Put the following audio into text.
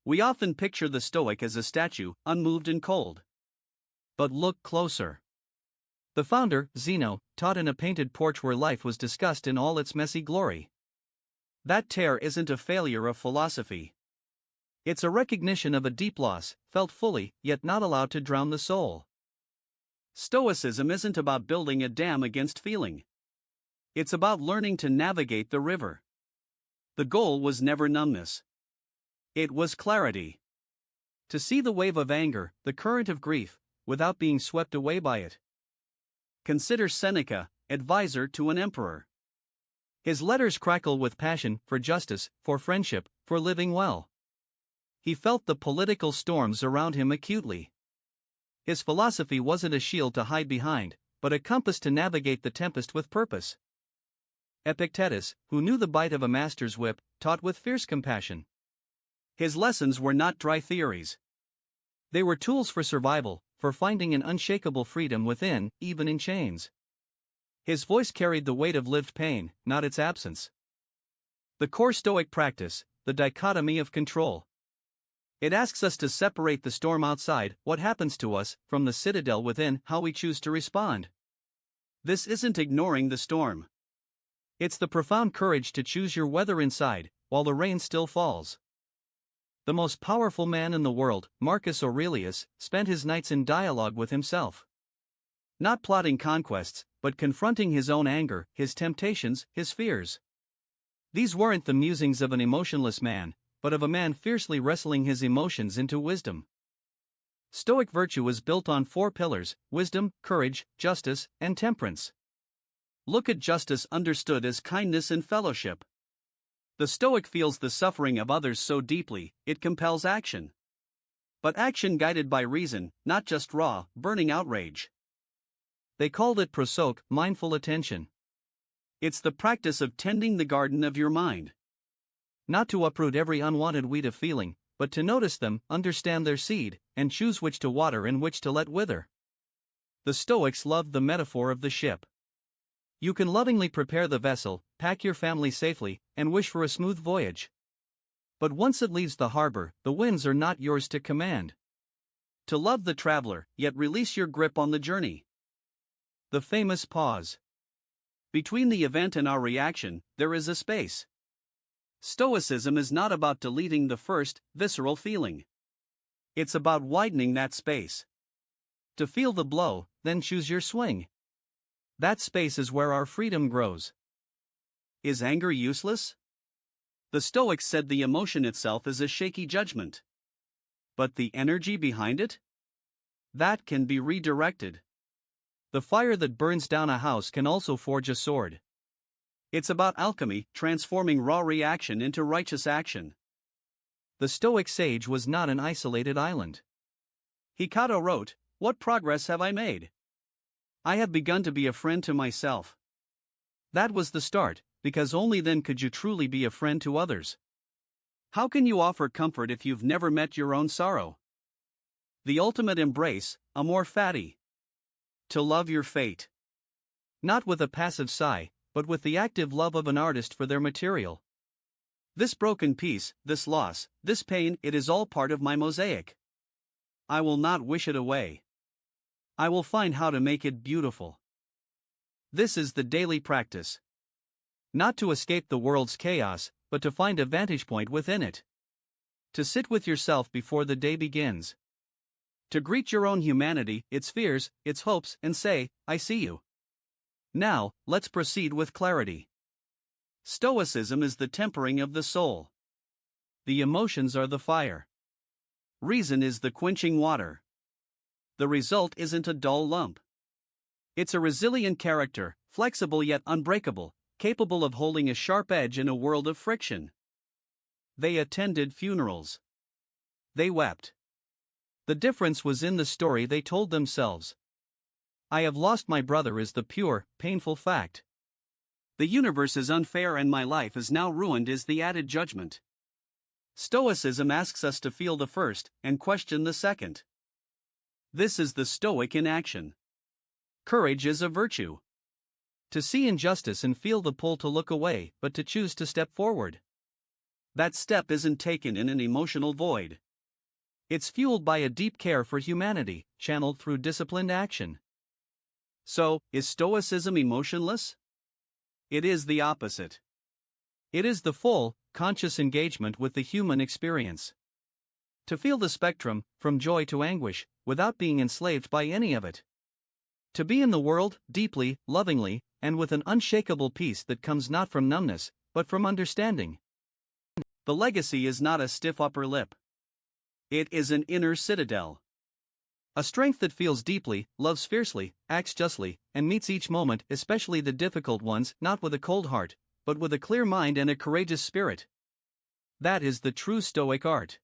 We often picture the Stoic as a statue, unmoved and cold. But look closer. The founder, Zeno, taught in a painted porch where life was discussed in all its messy glory. That tear isn't a failure of philosophy. It's a recognition of a deep loss, felt fully, yet not allowed to drown the soul. Stoicism isn't about building a dam against feeling. It's about learning to navigate the river. The goal was never numbness. It was clarity. To see the wave of anger, the current of grief, without being swept away by it. Consider Seneca, advisor to an emperor. His letters crackle with passion for justice, for friendship, for living well. He felt the political storms around him acutely. His philosophy wasn't a shield to hide behind, but a compass to navigate the tempest with purpose. Epictetus, who knew the bite of a master's whip, taught with fierce compassion. His lessons were not dry theories. They were tools for survival, for finding an unshakable freedom within, even in chains. His voice carried the weight of lived pain, not its absence. The core Stoic practice, the dichotomy of control. It asks us to separate the storm outside, what happens to us, from the citadel within, how we choose to respond. This isn't ignoring the storm. It's the profound courage to choose your weather inside, while the rain still falls. The most powerful man in the world, Marcus Aurelius, spent his nights in dialogue with himself. Not plotting conquests, but confronting his own anger, his temptations, his fears. These weren't the musings of an emotionless man, but of a man fiercely wrestling his emotions into wisdom. Stoic virtue is built on 4 pillars: wisdom, courage, justice, and temperance. Look at justice understood as kindness and fellowship. The Stoic feels the suffering of others so deeply, it compels action. But action guided by reason, not just raw, burning outrage. They called it prosoke, mindful attention. It's the practice of tending the garden of your mind. Not to uproot every unwanted weed of feeling, but to notice them, understand their seed, and choose which to water and which to let wither. The Stoics loved the metaphor of the ship. You can lovingly prepare the vessel, pack your family safely, and wish for a smooth voyage. But once it leaves the harbor, the winds are not yours to command. To love the traveler, yet release your grip on the journey. The famous pause. Between the event and our reaction, there is a space. Stoicism is not about deleting the first, visceral feeling. It's about widening that space. To feel the blow, then choose your swing. That space is where our freedom grows. Is anger useless? The Stoics said the emotion itself is a shaky judgment. But the energy behind it? That can be redirected. The fire that burns down a house can also forge a sword. It's about alchemy, transforming raw reaction into righteous action. The Stoic sage was not an isolated island. Epictetus wrote, "What progress have I made? I have begun to be a friend to myself." That was the start, because only then could you truly be a friend to others. How can you offer comfort if you've never met your own sorrow? The ultimate embrace, amor fati. To love your fate. Not with a passive sigh, but with the active love of an artist for their material. This broken piece, this loss, this pain, it is all part of my mosaic. I will not wish it away. I will find how to make it beautiful. This is the daily practice. Not to escape the world's chaos, but to find a vantage point within it. To sit with yourself before the day begins. To greet your own humanity, its fears, its hopes, and say, "I see you." Now, let's proceed with clarity. Stoicism is the tempering of the soul. The emotions are the fire. Reason is the quenching water. The result isn't a dull lump. It's a resilient character, flexible yet unbreakable, capable of holding a sharp edge in a world of friction. They attended funerals. They wept. The difference was in the story they told themselves. "I have lost my brother" is the pure, painful fact. "The universe is unfair and my life is now ruined" is the added judgment. Stoicism asks us to feel the first, and question the second. This is the Stoic in action. Courage is a virtue. To see injustice and feel the pull to look away, but to choose to step forward. That step isn't taken in an emotional void. It's fueled by a deep care for humanity, channeled through disciplined action. So, is Stoicism emotionless? It is the opposite. It is the full, conscious engagement with the human experience. To feel the spectrum, from joy to anguish, without being enslaved by any of it. To be in the world, deeply, lovingly, and with an unshakable peace that comes not from numbness, but from understanding. The legacy is not a stiff upper lip. It is an inner citadel. A strength that feels deeply, loves fiercely, acts justly, and meets each moment, especially the difficult ones, not with a cold heart, but with a clear mind and a courageous spirit. That is the true Stoic art.